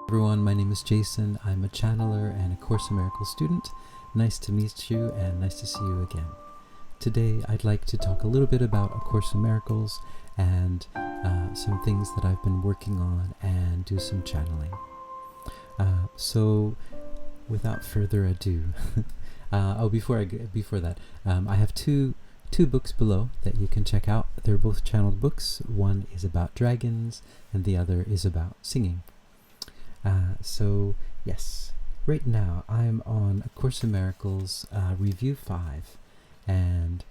Everyone, my name is Jason. I'm a channeler and a Course in Miracles student. Nice to meet you and nice to see you again. Today I'd like to talk a little bit about A Course in Miracles and some things that I've been working on and do some channeling. So without further ado, before that, I have two books below that you can check out. They're both channeled books. One is about dragons and the other is about singing. So yes, right now I'm on A Course in Miracles Review 5, and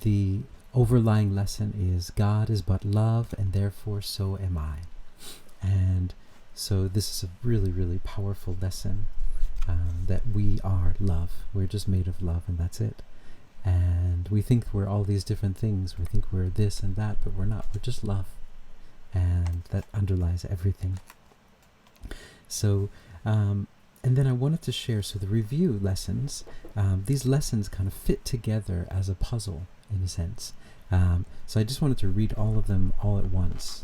the overlying lesson is God is but love and therefore so am I. And so this is a really, really powerful lesson, that we are love. We're just made of love and that's it. And we think we're all these different things. We think we're this and that, but we're not. We're just love. And that underlies everything. So, and then I wanted to share, so the review lessons, these lessons kind of fit together as a puzzle in a sense. So I just wanted to read all of them all at once.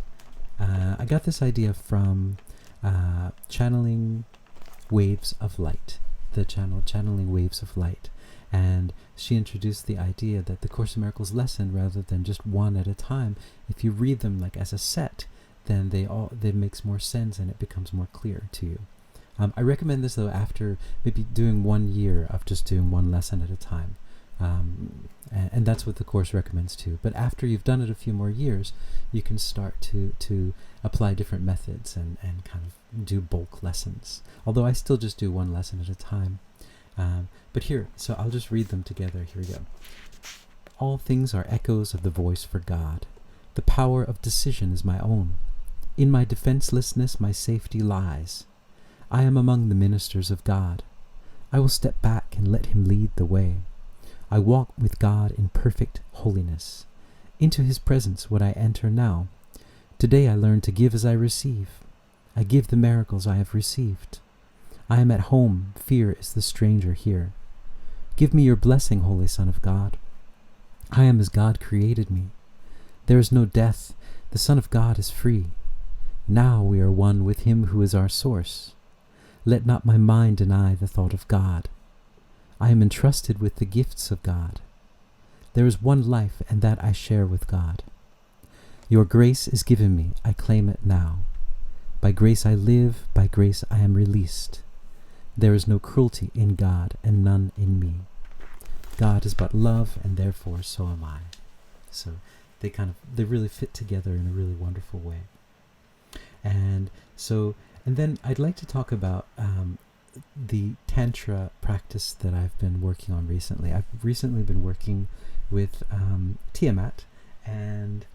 I got this idea from Channeling Waves of Light, the channel Channeling Waves of Light. And she introduced the idea that the Course in Miracles lesson, rather than just one at a time, if you read them like as a set, then they makes more sense and it becomes more clear to you. I recommend this though after maybe doing 1 year of just doing one lesson at a time. And that's what the course recommends too. But after you've done it a few more years, you can start to apply different methods and kind of do bulk lessons. Although I still just do one lesson at a time. But here, so I'll just read them together. Here we go. All things are echoes of the voice for God. The power of decision is my own. In my defenselessness my safety lies. I am among the ministers of God. I will step back and let him lead the way. I walk with God in perfect holiness. Into his presence would I enter now. Today I learn to give as I receive. I give the miracles I have received. I am at home, fear is the stranger here. Give me your blessing, Holy Son of God. I am as God created me. There is no death, the Son of God is free. Now we are one with him who is our source. Let not my mind deny the thought of God. I am entrusted with the gifts of God. There is one life, and that I share with God. Your grace is given me, I claim it now. By grace I live, by grace I am released. There is no cruelty in God, and none in me. God is but love, and therefore so am I. So they really fit together in a really wonderful way. And then I'd like to talk about the tantra practice that I've been working on recently. I've recently been working with Tiamat and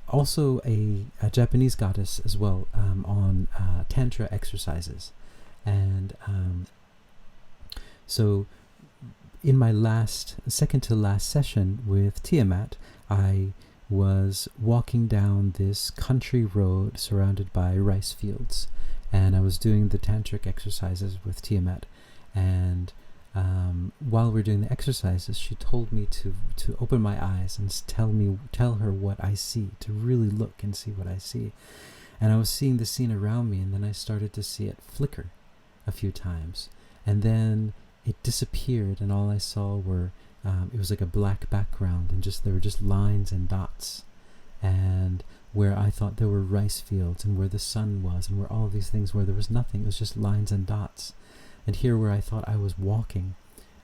also a Japanese goddess as well, on tantra exercises. And so in my second to last session with Tiamat, I was walking down this country road surrounded by rice fields, and I was doing the tantric exercises with Tiamat. And while we're doing the exercises, she told me to open my eyes and tell her what I see, to really look and see what I see. And I was seeing the scene around me, and then I started to see it flicker a few times, and then it disappeared, and all I saw were it was like a black background, and there were just lines and dots, and where I thought there were rice fields, and where the sun was, and where all of these things, where there was nothing, it was just lines and dots. And here where I thought I was walking,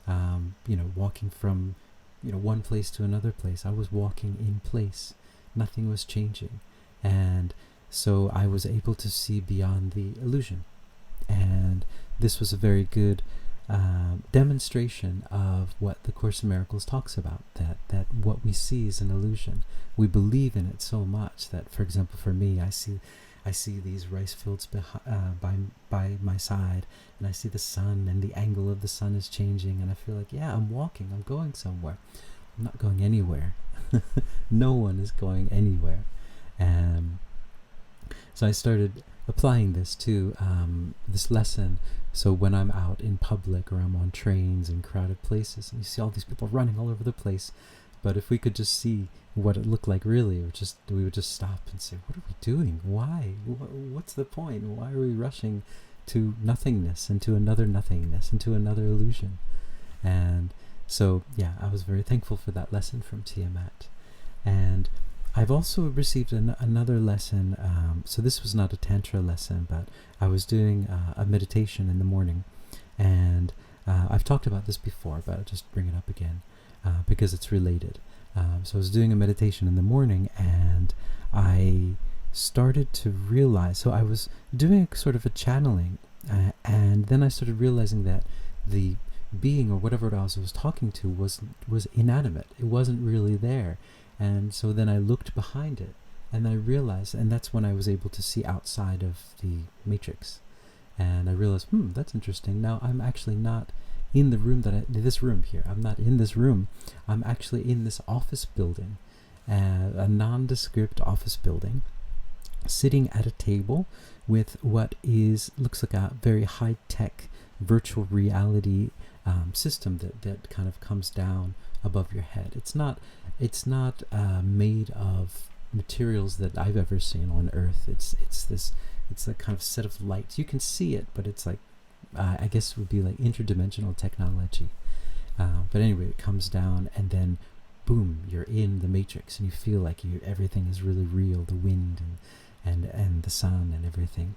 walking from one place to another place, I was walking in place. Nothing was changing. And so I was able to see beyond the illusion. And this was a very good demonstration of what the Course in Miracles talks about, that what we see is an illusion. We believe in it so much that, for example, for me, I see these rice fields by my side, and I see the sun, and the angle of the sun is changing, and I feel like, yeah, I'm walking, I'm going somewhere. I'm not going anywhere. No one is going anywhere. So I started applying this to this lesson. So when I'm out in public, or I'm on trains and crowded places, and you see all these people running all over the place, But if we could just see what it looked like really, we would just stop and say, what are we doing? Why? What's the point? Why are we rushing to nothingness, into another nothingness, into another illusion? And so, yeah, I was very thankful for that lesson from Tiamat. And I've also received another lesson. So this was not a tantra lesson, but I was doing a meditation in the morning. And I've talked about this before, but I'll just bring it up again because it's related. So I was doing a meditation in the morning, and I started to realize, so I was doing sort of a channeling, and then I started realizing that the being, or whatever it was I was talking to, was inanimate. It wasn't really there. And so then I looked behind it, and I realized, and that's when I was able to see outside of the matrix. And I realized, that's interesting. Now I'm actually not in the room this room here. I'm not in this room. I'm actually in this office building, a nondescript office building, sitting at a table with what looks like a very high-tech virtual reality system that kind of comes down above your head. It's not made of materials that I've ever seen on Earth. It's a kind of set of lights. You can see it, but it's like I guess it would be like interdimensional technology. But anyway, it comes down, and then boom, you're in the matrix, and you feel like everything is really real, the wind and the sun and everything.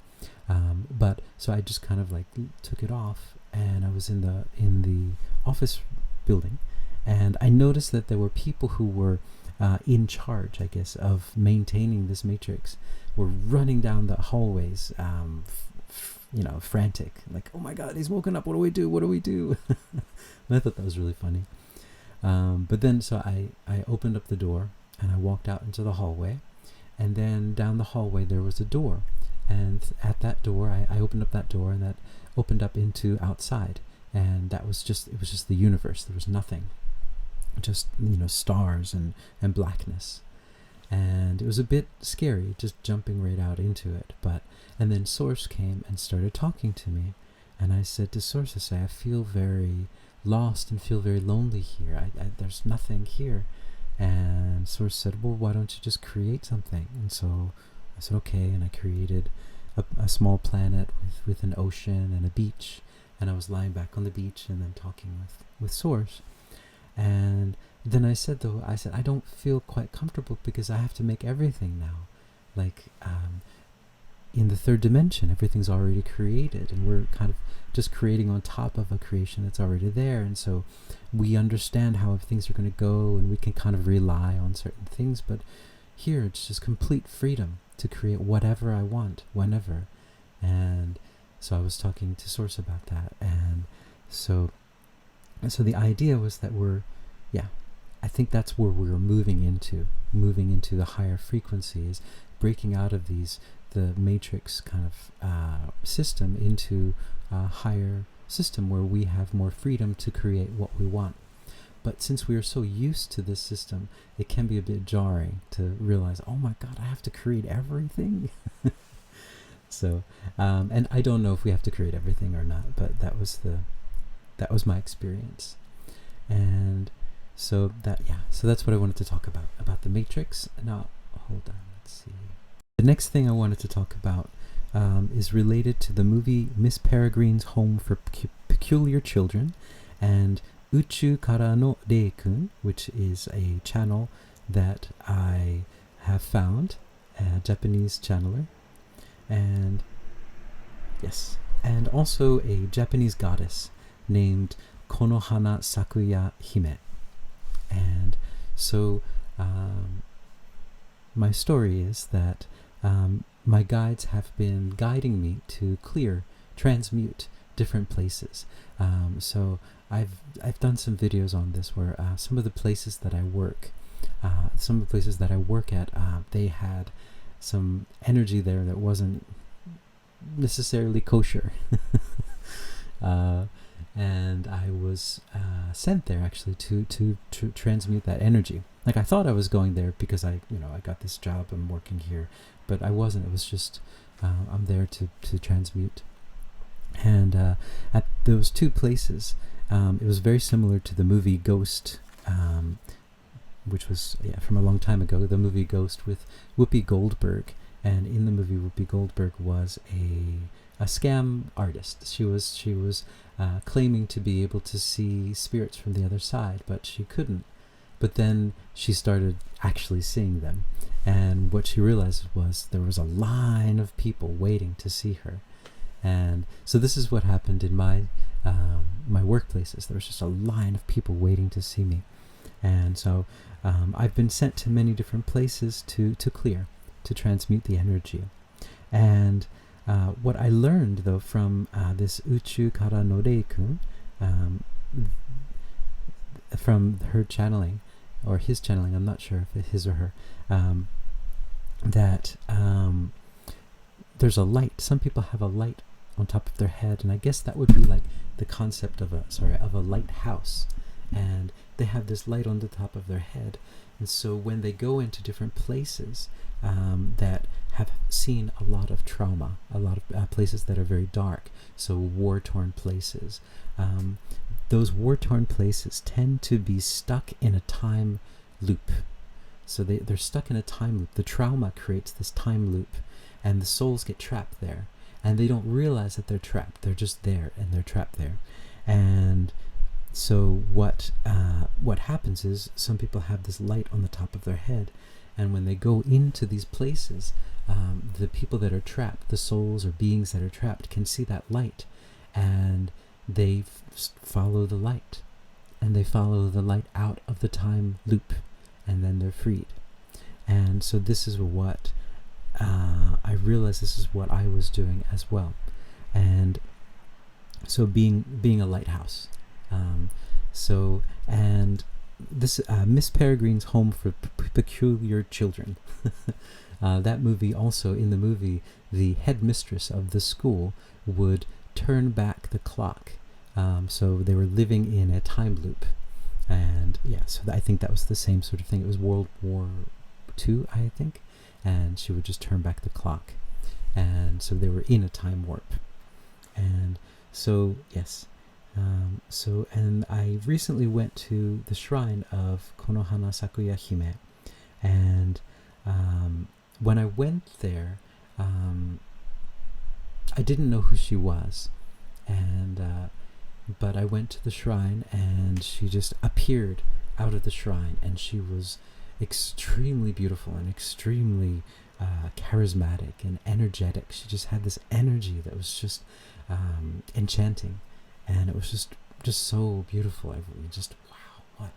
But so I just kind of like took it off, and I was in the office building, and I noticed that there were people who were in charge, I guess, of maintaining this matrix, were running down the hallways, frantic, like, oh my God, he's woken up, what do we do? And I thought that was really funny. But then, so I opened up the door, and I walked out into the hallway, and then down the hallway there was a door, and at that door, I opened up that door, and that opened up into outside, and it was just the universe. There was nothing, just stars and blackness. And it was a bit scary just jumping right out into it. And then Source came and started talking to me, and I said to Source, I feel very lost and feel very lonely here. There's nothing here. And Source said, well, why don't you just create something? And so I said, okay, and I created a small planet with an ocean and a beach, and I was lying back on the beach and then talking with Source. And then I said, I don't feel quite comfortable because I have to make everything now. Like, in the third dimension, everything's already created, and we're kind of just creating on top of a creation that's already there. And so we understand how things are going to go, and we can kind of rely on certain things. But here, it's just complete freedom to create whatever I want, whenever. And so I was talking to Source about that. And so the idea was that I think that's where we're moving into the higher frequencies, breaking out of the matrix kind of system into a higher system where we have more freedom to create what we want. But since we are so used to this system, it can be a bit jarring to realize, oh my God, I have to create everything. So, and I don't know if we have to create everything or not, but that was my experience. And so that's what I wanted to talk about the matrix. Now, hold on, let's see. The next thing I wanted to talk about is related to the movie Miss Peregrine's Home for Peculiar Children and Uchu Kara no Rei-kun, which is a channel that I have found, a Japanese channeler, and also a Japanese goddess named konohanasakuyahime. And so my story is that my guides have been guiding me to transmute different places. So I've done some videos on this where some of the places that I work at, they had some energy there that wasn't necessarily kosher. And I was sent there actually to transmute that energy. Like, I thought I was going there because I got this job, I'm working here, but I wasn't. It was just I'm there to transmute. And at those two places, it was very similar to the movie Ghost, which was from a long time ago, the movie Ghost with Whoopi Goldberg. And in the movie, Whoopi Goldberg was a scam artist. She was claiming to be able to see spirits from the other side, but she couldn't. But then she started actually seeing them. And what she realized was there was a line of people waiting to see her. And so this is what happened in my workplaces. There was just a line of people waiting to see me. And so I've been sent to many different places to clear, to transmute the energy. And what I learned, though, from this Uchu Kara no Reikun, from her channeling, or his channeling, I'm not sure if it's his or her, that there's a light. Some people have a light on top of their head, and I guess that would be like the concept of a lighthouse. And they have this light on the top of their head, and so when they go into different places that have seen a lot of trauma, a lot of places that are very dark, so war-torn places, those war-torn places tend to be stuck in a time loop. So they're stuck in a time loop. The trauma creates this time loop, and the souls get trapped there, and they don't realize that they're trapped. They're just there, and they're trapped there. And so what happens is some people have this light on the top of their head, and when they go into these places, the people that are trapped, the souls or beings that are trapped, can see that light, and they follow the light, and they follow the light out of the time loop, and then they're freed. And so this is what I realized this is what I was doing as well. And so being a lighthouse. And this Miss Peregrine's Home for Peculiar Children. That movie, also in the movie, the headmistress of the school would turn back the clock. So they were living in a time loop. And so I think that was the same sort of thing. It was World War II, I think. And she would just turn back the clock. And so they were in a time warp. And so, yes. And I recently went to the shrine of Konohanasakuyahime. And when I went there, I didn't know who she was. And but I went to the shrine, and she just appeared out of the shrine, and she was extremely beautiful and extremely charismatic and energetic. She just had this energy that was just enchanting, and it was just so beautiful. I just, wow,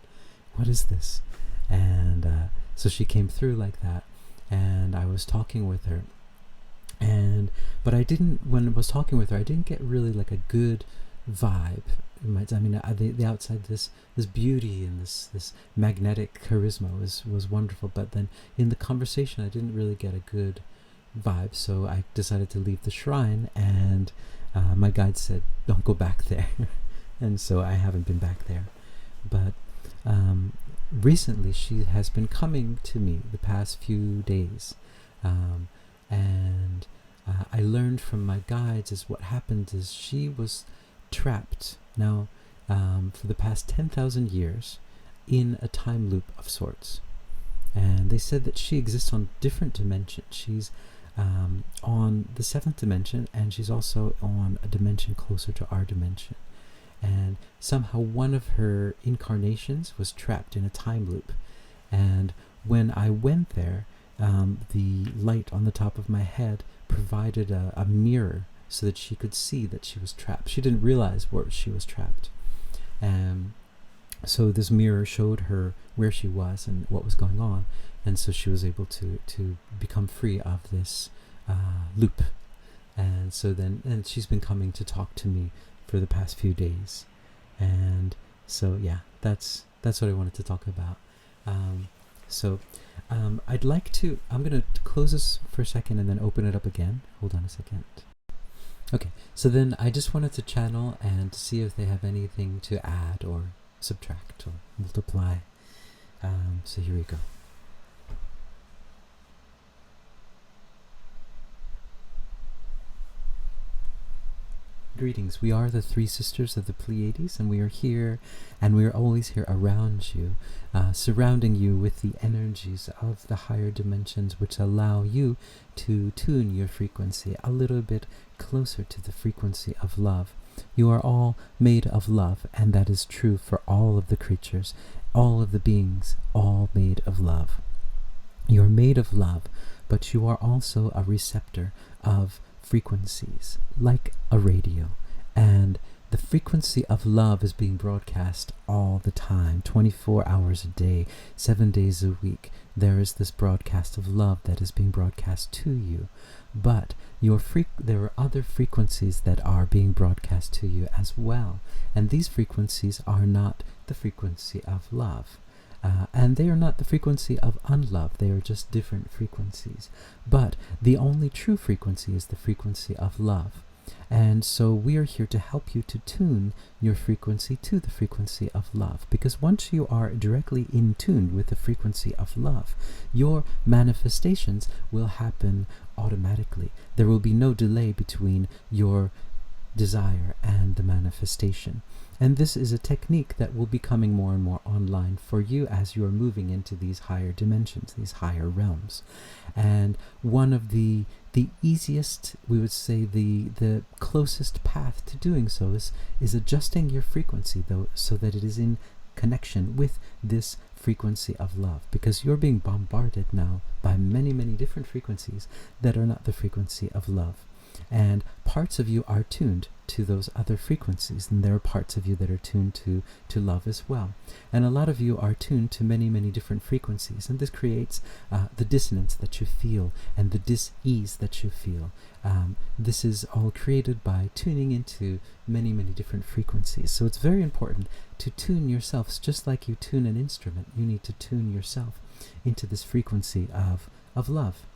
what is this? And so she came through like that, and I was talking with her, but I didn't, when I was talking with her, I didn't get really like a good vibe. I mean, the outside, this beauty and this magnetic charisma was wonderful, but then in the conversation I didn't really get a good vibe, so I decided to leave the shrine, and my guide said, don't go back there. And so I haven't been back there. But recently she has been coming to me the past few days, and I learned from my guides is what happened is she was trapped now for the past 10,000 years in a time loop of sorts. And they said that she exists on different dimensions. She's on the 7th dimension, and she's also on a dimension closer to our dimension. And somehow one of her incarnations was trapped in a time loop. And when I went there, the light on the top of my head provided a mirror so that she could see that she was trapped. She didn't realize where she was trapped. So this mirror showed her where she was and what was going on. And so she was able to become free of this loop. And so then she's been coming to talk to me for the past few days. And so, yeah, that's what I wanted to talk about. I'd like to, I'm going to close this for a second and then open it up again. Hold on a second. Okay, so then I just wanted to channel and see if they have anything to add or subtract or multiply. So here we go. greetings. We are the three sisters of the Pleiades, and we are here, and we are always here around you, surrounding you with the energies of the higher dimensions, which allow you to tune your frequency a little bit closer to the frequency of love. You are all made of love, and that is true for all of the creatures, all of the beings, all made of love. You are made of love, but you are also a receptor of frequencies, like a radio. And the frequency of love is being broadcast all the time, 24 hours a day, 7 days a week. There is this broadcast of love that is being broadcast to you. But there are other frequencies that are being broadcast to you as well. And these frequencies are not the frequency of love. And they are not the frequency of unlove. They are just different frequencies. But the only true frequency is the frequency of love. And so we are here to help you to tune your frequency to the frequency of love. Because once you are directly in tune with the frequency of love, your manifestations will happen automatically. There will be no delay between your desire and the manifestation. And this is a technique that will be coming more and more online for you as you are moving into these higher dimensions, these higher realms. And one of the easiest, we would say the closest path to doing so is adjusting your frequency, though, so that it is in connection with this frequency of love, because you're being bombarded now by many, many different frequencies that are not the frequency of love. And parts of you are tuned to those other frequencies, and there are parts of you that are tuned to love as well. And a lot of you are tuned to many, many different frequencies, and this creates the dissonance that you feel and the dis-ease that you feel. This is all created by tuning into many, many different frequencies. So it's very important to tune yourselves, just like you tune an instrument. You need to tune yourself into this frequency of love.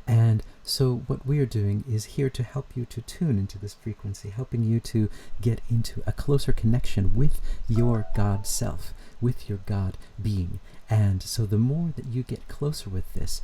And so what we are doing is here to help you to tune into this frequency, helping you to get into a closer connection with your God self, with your God being. And so the more that you get closer with this,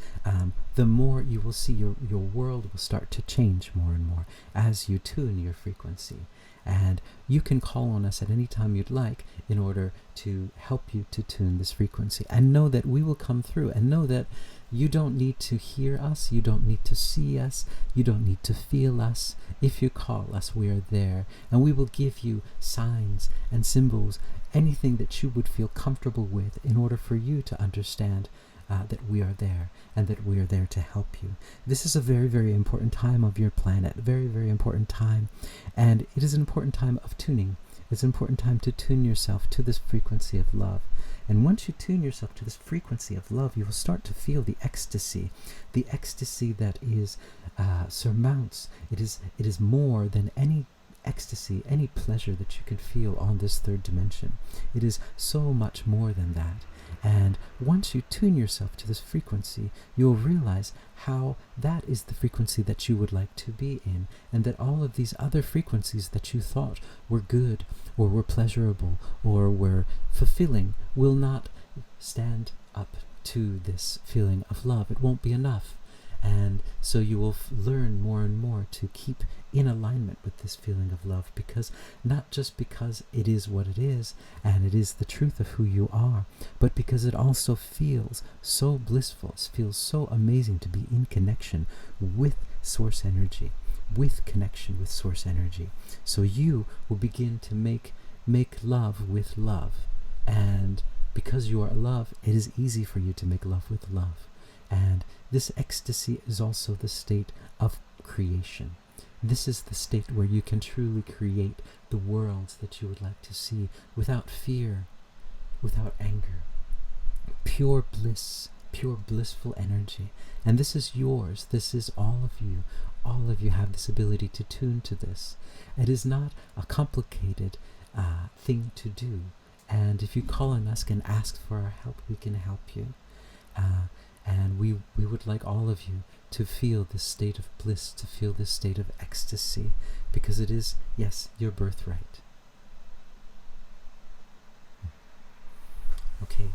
the more you will see your world will start to change more and more as you tune your frequency. And you can call on us at any time you'd like in order to help you to tune this frequency. And know that we will come through, and know that you don't need to hear us, you don't need to see us, you don't need to feel us. If you call us, we are there, and we will give you signs and symbols, anything that you would feel comfortable with in order for you to understand that we are there, and that we are there to help you. This is a very, very important time of your planet, very, very important time, and it is an important time of tuning. It's an important time to tune yourself to this frequency of love. And once you tune yourself to this frequency of love, you will start to feel the ecstasy that is surmounts. It is more than any ecstasy, any pleasure that you can feel on this third dimension. It is so much more than that. And once you tune yourself to this frequency, you'll realize how that is the frequency that you would like to be in, and that all of these other frequencies that you thought were good or were pleasurable or were fulfilling will not stand up to this feeling of love. It won't be enough. And so you will learn more and more to keep in alignment with this feeling of love, because not just because it is what it is and it is the truth of who you are, but because it also feels so blissful, it feels so amazing to be in connection with source energy, with connection with source energy. So you will begin to make love with love, and because you are love, it is easy for you to make love with love. And this ecstasy is also the state of creation. This is the state where you can truly create the worlds that you would like to see without fear, without anger. Pure bliss, pure blissful energy. And this is yours. This is all of you. All of you have this ability to tune to this. It is not a complicated thing to do. And if you call on us and ask for our help, we can help you. And we would like all of you to feel this state of bliss, to feel this state of ecstasy, because it is, yes, your birthright. Okay,